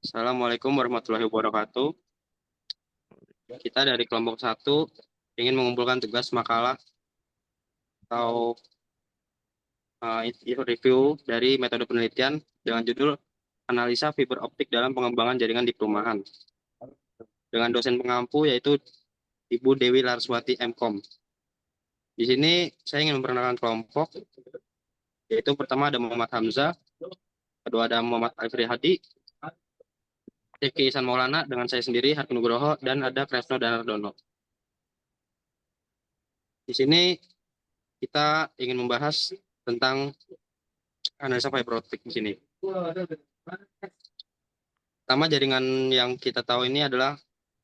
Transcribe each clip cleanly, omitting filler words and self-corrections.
Assalamualaikum warahmatullahi wabarakatuh. Kita dari kelompok satu ingin mengumpulkan tugas makalah atau review dari metode penelitian dengan judul Analisa Fiber Optik dalam Pengembangan Jaringan di Perumahan dengan dosen pengampu yaitu Ibu Dewi Larswati MKOM. Di sini saya ingin memperkenalkan kelompok, yaitu pertama ada Muhammad Hamzah, kedua ada Muhammad Alfri Hadi, Rifki Ihsan Maulana dengan saya sendiri Harki Nugroho, dan ada Kresno Danardono. Di sini kita ingin membahas tentang analisa fiber optik di sini. Pertama, jaringan yang kita tahu ini adalah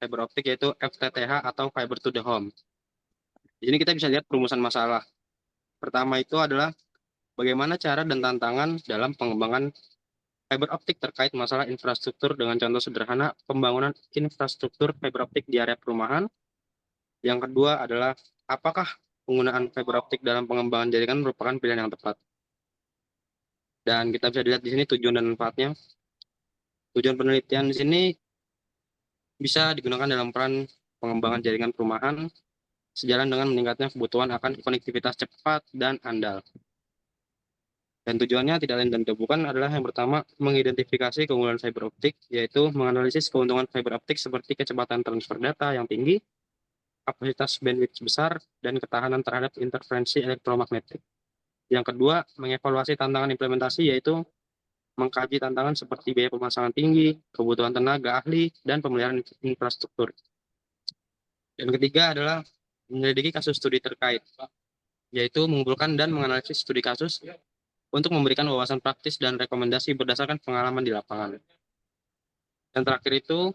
fiber optik, yaitu FTTH atau fiber to the home. Di sini kita bisa lihat perumusan masalah. Pertama itu adalah bagaimana cara dan tantangan dalam pengembangan fiber optik terkait masalah infrastruktur dengan contoh sederhana pembangunan infrastruktur fiber optik di area perumahan. Yang kedua adalah apakah penggunaan fiber optik dalam pengembangan jaringan merupakan pilihan yang tepat. Dan kita bisa lihat di sini tujuan dan manfaatnya. Tujuan penelitian di sini bisa digunakan dalam peran pengembangan jaringan perumahan sejalan dengan meningkatnya kebutuhan akan konektivitas cepat dan andal. Dan tujuannya tidak lain dan tidak bukan adalah yang pertama, mengidentifikasi keunggulan fiber optik, yaitu menganalisis keuntungan fiber optik seperti kecepatan transfer data yang tinggi, kapasitas bandwidth besar, dan ketahanan terhadap interferensi elektromagnetik. Yang kedua, mengevaluasi tantangan implementasi, yaitu mengkaji tantangan seperti biaya pemasangan tinggi, kebutuhan tenaga ahli, dan pemeliharaan infrastruktur. Dan ketiga adalah menyelidiki kasus studi terkait, yaitu mengumpulkan dan menganalisis studi kasus untuk memberikan wawasan praktis dan rekomendasi berdasarkan pengalaman di lapangan. Dan terakhir itu,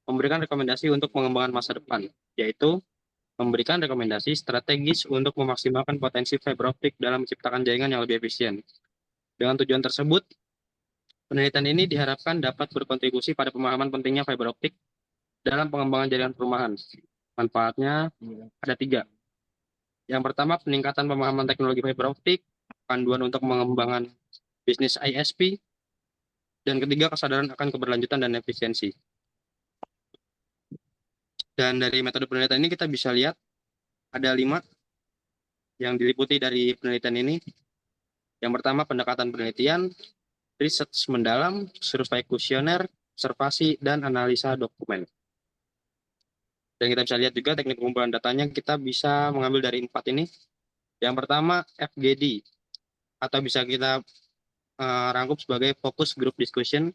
memberikan rekomendasi untuk pengembangan masa depan, yaitu memberikan rekomendasi strategis untuk memaksimalkan potensi fiber optik dalam menciptakan jaringan yang lebih efisien. Dengan tujuan tersebut, penelitian ini diharapkan dapat berkontribusi pada pemahaman pentingnya fiber optik dalam pengembangan jaringan perumahan. Manfaatnya ada 3. Yang pertama, peningkatan pemahaman teknologi fiber optik, panduan untuk mengembangkan bisnis ISP, dan ketiga, kesadaran akan keberlanjutan dan efisiensi. Dan dari metode penelitian ini kita bisa lihat ada 5 yang diliputi dari penelitian ini. Yang pertama, pendekatan penelitian, riset mendalam, survei kuesioner, observasi, dan analisa dokumen. Dan kita bisa lihat juga teknik pengumpulan datanya kita bisa mengambil dari 4 ini. Yang pertama, FGD, atau bisa kita rangkum sebagai Focus Group Discussion.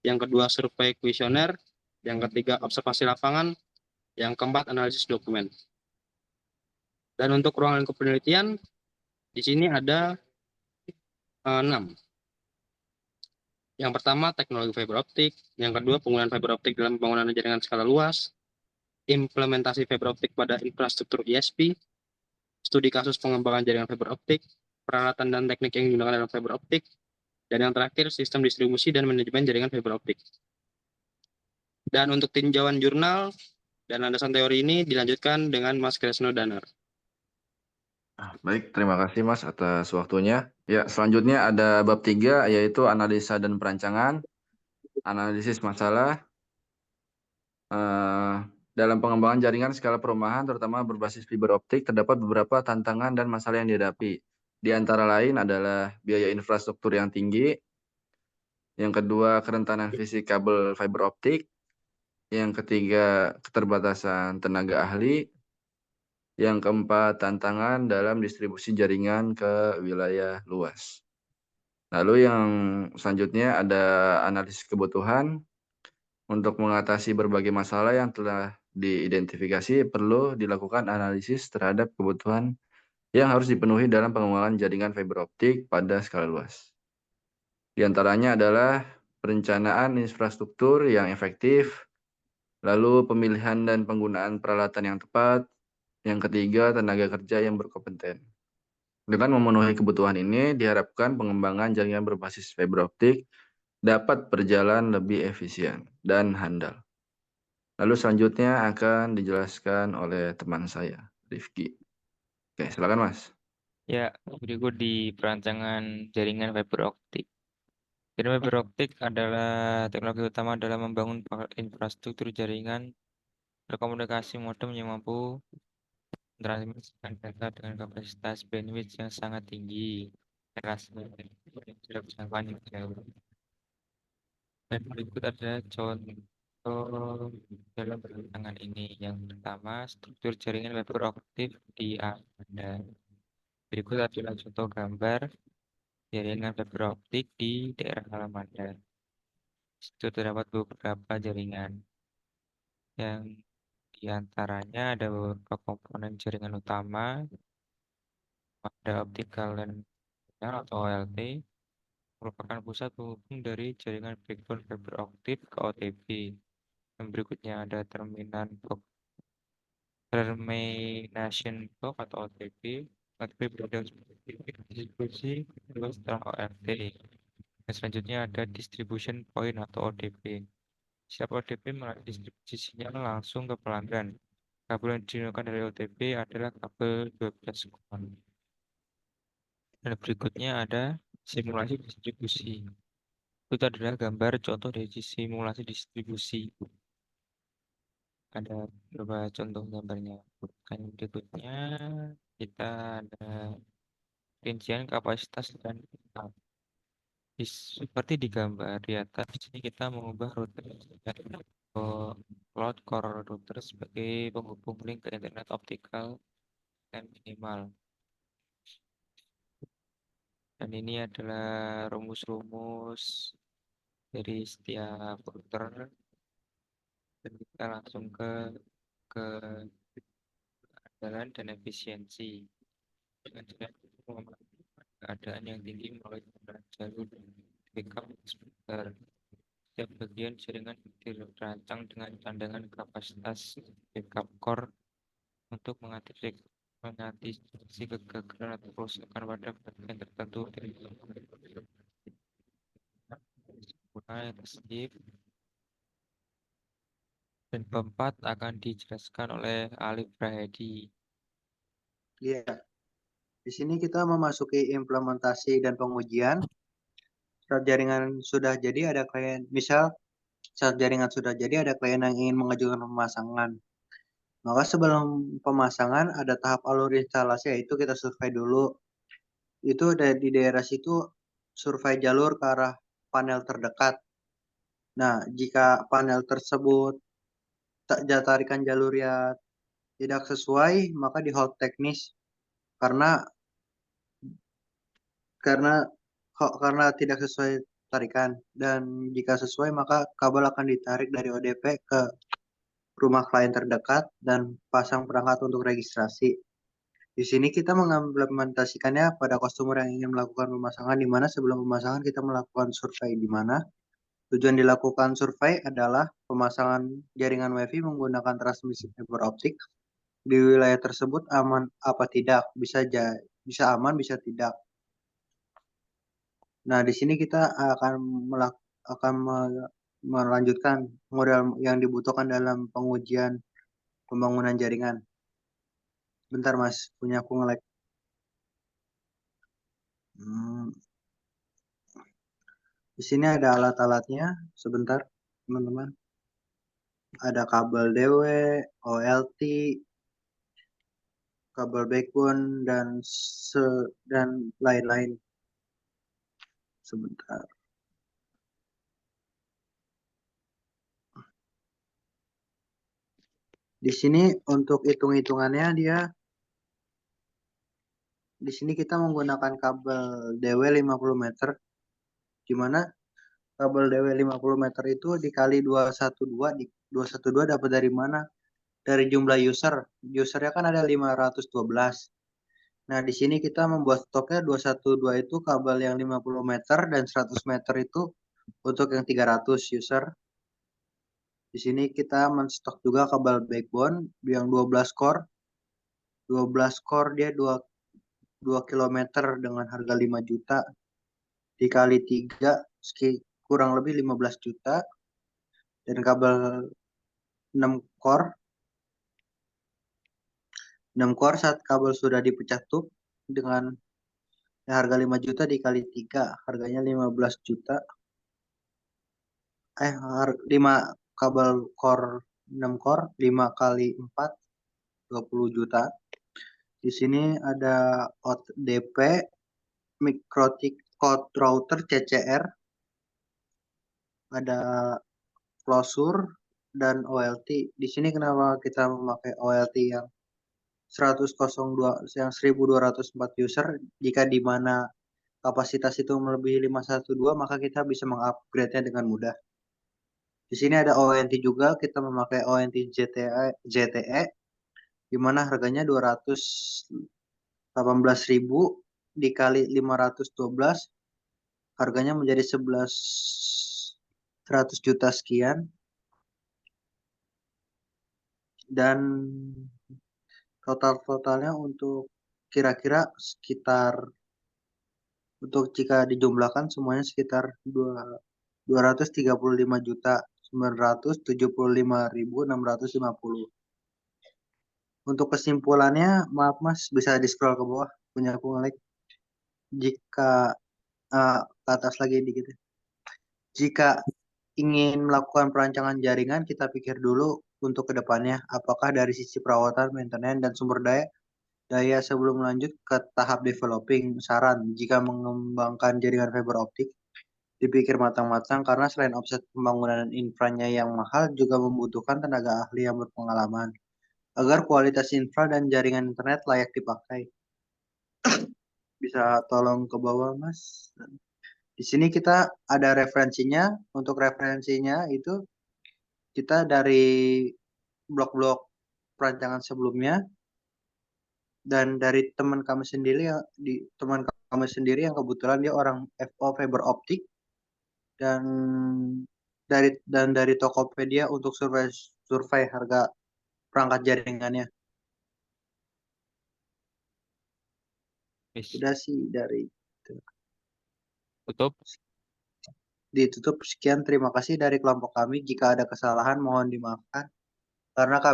Yang kedua, survei kuesioner. Yang ketiga, observasi lapangan. Yang keempat, analisis dokumen. Dan untuk ruang lingkup penelitian, di sini ada 6. Yang pertama, teknologi fiber optik. Yang kedua, penggunaan fiber optik dalam pembangunan jaringan skala luas. Implementasi fiber optik pada infrastruktur ISP. Studi kasus pengembangan jaringan fiber optik. Peralatan dan teknik yang digunakan dalam fiber optik. Dan yang terakhir, sistem distribusi dan manajemen jaringan fiber optik. Dan untuk tinjauan jurnal dan landasan teori ini dilanjutkan dengan Mas Kresno Danar. Baik, terima kasih Mas atas waktunya. Ya, selanjutnya ada bab 3 yaitu analisa dan perancangan, analisis masalah. Dalam pengembangan jaringan skala perumahan terutama berbasis fiber optik terdapat beberapa tantangan dan masalah yang dihadapi. Di antara lain adalah biaya infrastruktur yang tinggi, yang kedua kerentanan fisik kabel fiber optik, yang ketiga keterbatasan tenaga ahli, yang keempat tantangan dalam distribusi jaringan ke wilayah luas. Lalu yang selanjutnya ada analisis kebutuhan. Untuk mengatasi berbagai masalah yang telah diidentifikasi, perlu dilakukan analisis terhadap kebutuhan yang harus dipenuhi dalam pengembangan jaringan fiber optik pada skala luas. Di antaranya adalah perencanaan infrastruktur yang efektif, lalu pemilihan dan penggunaan peralatan yang tepat, yang ketiga tenaga kerja yang berkompeten. Dengan memenuhi kebutuhan ini, diharapkan pengembangan jaringan berbasis fiber optik dapat berjalan lebih efisien dan handal. Lalu selanjutnya akan dijelaskan oleh teman saya, Rifki. Oke, silakan Mas. Ya, berikut di perancangan jaringan fiber optik. Jaringan fiber optik adalah teknologi utama dalam membangun infrastruktur jaringan berkomunikasi modem yang mampu mentransmisikan data dengan kapasitas bandwidth yang sangat tinggi, jangkauan yang jauh. Dan berikut adalah contoh dalam rancangan ini. Yang pertama, struktur jaringan fiber optik di Anda. Berikut adalah contoh gambar jaringan fiber optik di daerah halaman Anda. Di situ terdapat beberapa jaringan yang diantaranya ada beberapa komponen jaringan utama, ada optical line atau OLT, merupakan pusat penghubung dari jaringan backbone fiber optik ke OTP. Yang berikutnya ada termination box atau OTP, OTP berada distribusi setelah OLT. Dan selanjutnya ada distribution point atau ODP. Setiap ODP melalui distribusi sinyal langsung ke pelanggan. Kabel yang digunakan dari OTP adalah kabel 12 kon. Dan berikutnya ada simulasi distribusi. Itu adalah gambar contoh dari simulasi distribusi. Ada beberapa contoh gambarnya. Dan berikutnya kita ada rincian kapasitas dan seperti di gambar di atas, di sini kita mengubah router cloud core router sebagai penghubung link ke internet optikal dan minimal. Dan ini adalah rumus-rumus dari setiap router. Dan kita langsung ke keandalan dan efisiensi. Dengan keadaan yang tinggi melalui jalur backup sebentar. Setiap bagian jaringan dirancang dengan candangan kapasitas backup core untuk mengantisipasi kegagalan atau kerusakan pada bagian tertentu dari pengguna yang tersedia. Dan keempat akan dijelaskan oleh Alif Rahedi. Iya. Di sini kita memasuki implementasi dan pengujian. Saat jaringan sudah jadi ada klien, misal saat jaringan sudah jadi ada klien yang ingin mengajukan pemasangan. Maka sebelum pemasangan ada tahap alur instalasi, yaitu kita survei dulu. Itu di daerah situ survei jalur ke arah panel terdekat. Nah, jika panel tersebut tarikan jalur ya tidak sesuai, maka di hold teknis karena karena tidak sesuai tarikan, dan jika sesuai maka kabel akan ditarik dari ODP ke rumah klien terdekat dan pasang perangkat untuk registrasi. Di sini kita mengimplementasikannya pada customer yang ingin melakukan pemasangan, di mana sebelum pemasangan kita melakukan survei, di mana tujuan dilakukan survei adalah pemasangan jaringan WiFi menggunakan transmisi fiber optik di wilayah tersebut aman apa tidak, bisa aman bisa tidak. Nah, di sini kita akan melanjutkan model yang dibutuhkan dalam pengujian pembangunan jaringan. Bentar Mas, punya aku nge-lag. Di sini ada alat-alatnya, sebentar teman-teman. Ada kabel DW, OLT, kabel backbone dan lain-lain. Sebentar. Di sini untuk hitung-hitungannya di sini kita menggunakan kabel DW 50 meter, di mana kabel DW 50 meter itu dikali 212 dapat dari mana? Dari jumlah user. Usernya kan ada 512. Nah, di sini kita membuat stoknya 212 itu kabel yang 50 meter dan 100 meter itu untuk yang 300 user. Di sini kita menstok juga kabel backbone yang 12 core. 12 core dia 2 km dengan harga 5 juta. Dikali 3 kurang lebih 15 juta. Dan kabel 6 core. 6 core saat kabel sudah dipecah tup dengan harga 5 juta dikali 3, harganya 15 juta. 5 kabel core 6 core 5 kali 4 20 juta. Di sini ada ODP, Mikrotik Code Router CCR, ada Closure dan OLT. Di sini kenapa kita memakai OLT yang 1204 user, jika di mana kapasitas itu melebihi 512, maka kita bisa mengupgrade-nya dengan mudah. Di sini ada ONT juga, kita memakai ONT ZTE, di mana harganya 218.000 dikali 512, harganya menjadi 100 juta sekian. Dan totalnya untuk kira-kira sekitar, untuk jika dijumlahkan semuanya sekitar 235.975.650. Untuk kesimpulannya, maaf Mas, bisa di scroll ke bawah, punya aku ngelik. Jika ke atas lagi dikit. Jika ingin melakukan perancangan jaringan, kita pikir dulu untuk kedepannya, apakah dari sisi perawatan, maintenance, dan sumber daya sebelum lanjut ke tahap developing. Saran, jika mengembangkan jaringan fiber optik, dipikir matang-matang karena selain offset pembangunan dan infranya yang mahal, juga membutuhkan tenaga ahli yang berpengalaman agar kualitas infra dan jaringan internet layak dipakai. Bisa tolong ke bawah, Mas. Di sini kita ada referensinya. Untuk referensinya itu kita dari blog-blog perancangan sebelumnya dan dari teman kami sendiri yang kebetulan dia orang FO fiber optik, dan dari Tokopedia untuk survei harga perangkat jaringannya. Wis, Sudah sih dari tutup. ditutup. Sekian, terima kasih dari kelompok kami. Jika ada kesalahan mohon dimaafkan karena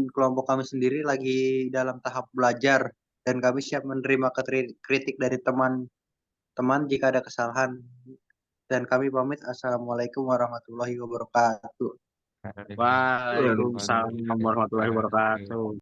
kelompok kami sendiri lagi dalam tahap belajar dan kami siap menerima kritik dari teman-teman jika ada kesalahan. Dan kami pamit. Assalamualaikum warahmatullahi wabarakatuh. Waalaikumsalam warahmatullahi wabarakatuh.